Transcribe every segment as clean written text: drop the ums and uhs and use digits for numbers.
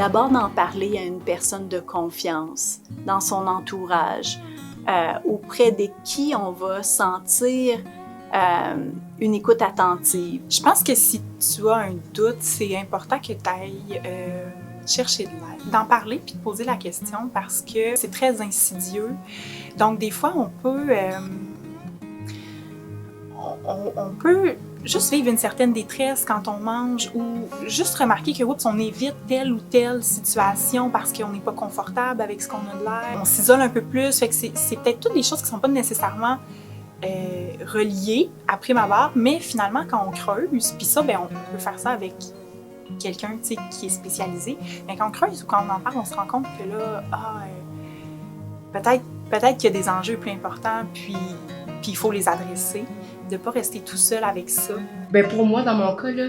D'abord d'en parler à une personne de confiance, dans son entourage, auprès de qui on va sentir une écoute attentive. Je pense que si tu as un doute, c'est important que tu ailles chercher de l'aide, d'en parler puis de poser la question parce que c'est très insidieux. Donc des fois, on peut juste vivre une certaine détresse quand on mange ou juste remarquer que oups, on évite telle ou telle situation parce qu'on n'est pas confortable avec ce qu'on a de l'air. On s'isole un peu plus, fait que c'est peut-être toutes des choses qui ne sont pas nécessairement reliées à prime abord, mais finalement quand on creuse, puis ça, on peut faire ça avec quelqu'un qui est spécialisé, mais quand on creuse ou quand on en parle, on se rend compte que là, peut-être qu'il y a des enjeux plus importants, puis il faut les adresser. De ne pas rester tout seul avec ça. Pour moi, dans mon cas, là,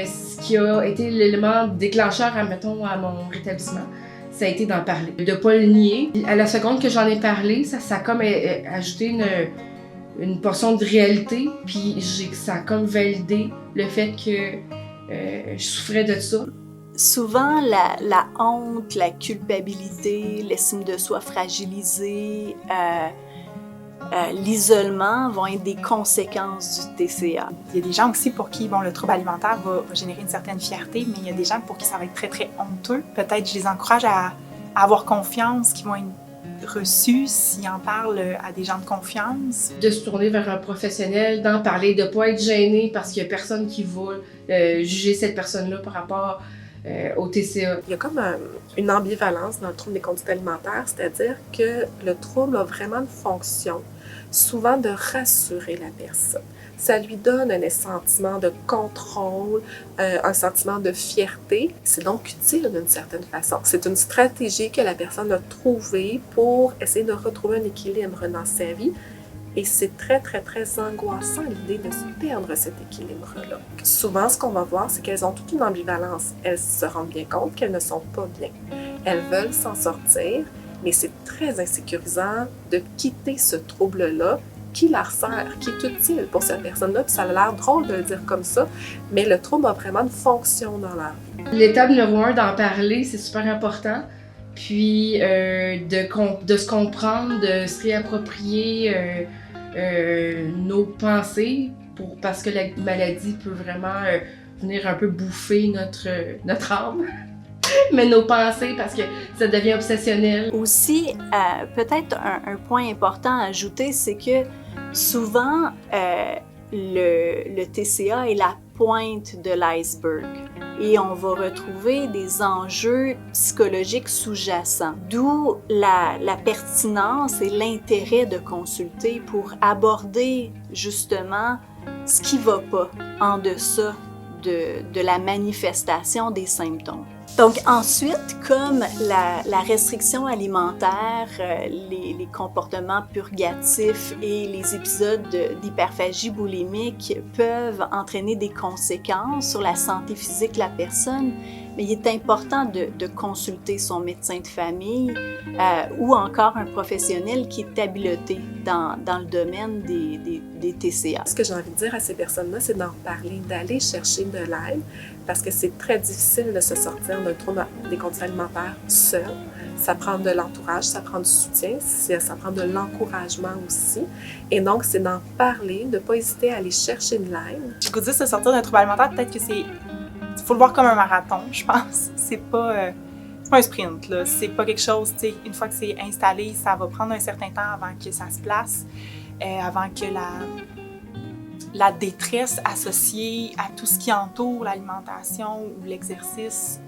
ce qui a été l'élément déclencheur, admettons, à mon rétablissement, ça a été d'en parler, de ne pas le nier. À la seconde que j'en ai parlé, ça a comme ajouté une portion de réalité, puis ça a comme validé le fait que je souffrais de ça. Souvent, la honte, la culpabilité, l'estime de soi fragilisée, l'isolement vont être des conséquences du TCA. Il y a des gens aussi pour qui le trouble alimentaire va générer une certaine fierté, mais il y a des gens pour qui ça va être très, très honteux. Peut-être je les encourage à avoir confiance, qu'ils vont être reçus s'ils en parlent à des gens de confiance. De se tourner vers un professionnel, d'en parler, de ne pas être gêné parce qu'il n'y a personne qui va juger cette personne-là par rapport au TCA. Il y a comme une ambivalence dans le trouble des conduites alimentaires, c'est-à-dire que le trouble a vraiment une fonction, souvent de rassurer la personne. Ça lui donne un sentiment de contrôle, un sentiment de fierté. C'est donc utile d'une certaine façon. C'est une stratégie que la personne a trouvée pour essayer de retrouver un équilibre dans sa vie. Et c'est très, très, très angoissant l'idée de se perdre cet équilibre-là. Souvent, ce qu'on va voir, c'est qu'elles ont toute une ambivalence. Elles se rendent bien compte qu'elles ne sont pas bien. Elles veulent s'en sortir, mais c'est très insécurisant de quitter ce trouble-là qui leur sert, qui est utile pour cette personne-là. Puis ça a l'air drôle de le dire comme ça, mais le trouble a vraiment une fonction dans leur vie. L'étape numéro 1, d'en parler, c'est super important. Puis de se comprendre, de se réapproprier nos pensées parce que la maladie peut vraiment venir un peu bouffer notre âme. Mais nos pensées, parce que ça devient obsessionnel. Aussi, peut-être un point important à ajouter, c'est que souvent, le TCA est la pointe de l'iceberg et on va retrouver des enjeux psychologiques sous-jacents. D'où la pertinence et l'intérêt de consulter pour aborder justement ce qui ne va pas en deçà de la manifestation des symptômes. Donc ensuite, comme la restriction alimentaire, les comportements purgatifs et les épisodes d'hyperphagie boulimique peuvent entraîner des conséquences sur la santé physique de la personne, mais il est important de consulter son médecin de famille ou encore un professionnel qui est habilité dans le domaine des TCA. Ce que j'ai envie de dire à ces personnes-là, c'est d'en parler, d'aller chercher de l'aide, parce que c'est très difficile de se sortir d'un trouble des conduites alimentaires seul. Ça prend de l'entourage, ça prend du soutien, ça prend de l'encouragement aussi. Et donc, c'est d'en parler, de ne pas hésiter à aller chercher de l'aide. Je vous dis, se sortir d'un trouble alimentaire, peut-être que il faut le voir comme un marathon, je pense. C'est pas un sprint, là. C'est pas quelque chose, une fois que c'est installé, ça va prendre un certain temps avant que ça se place, avant que la détresse associée à tout ce qui entoure l'alimentation ou l'exercice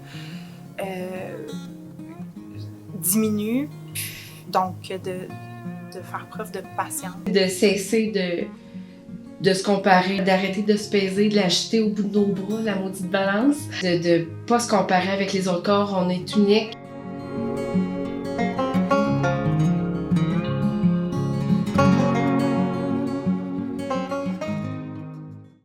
diminue. Donc, de faire preuve de patience. De cesser de se comparer, d'arrêter de se peser, de la jeter au bout de nos bras, la maudite balance, de ne pas se comparer avec les autres corps, on est unique.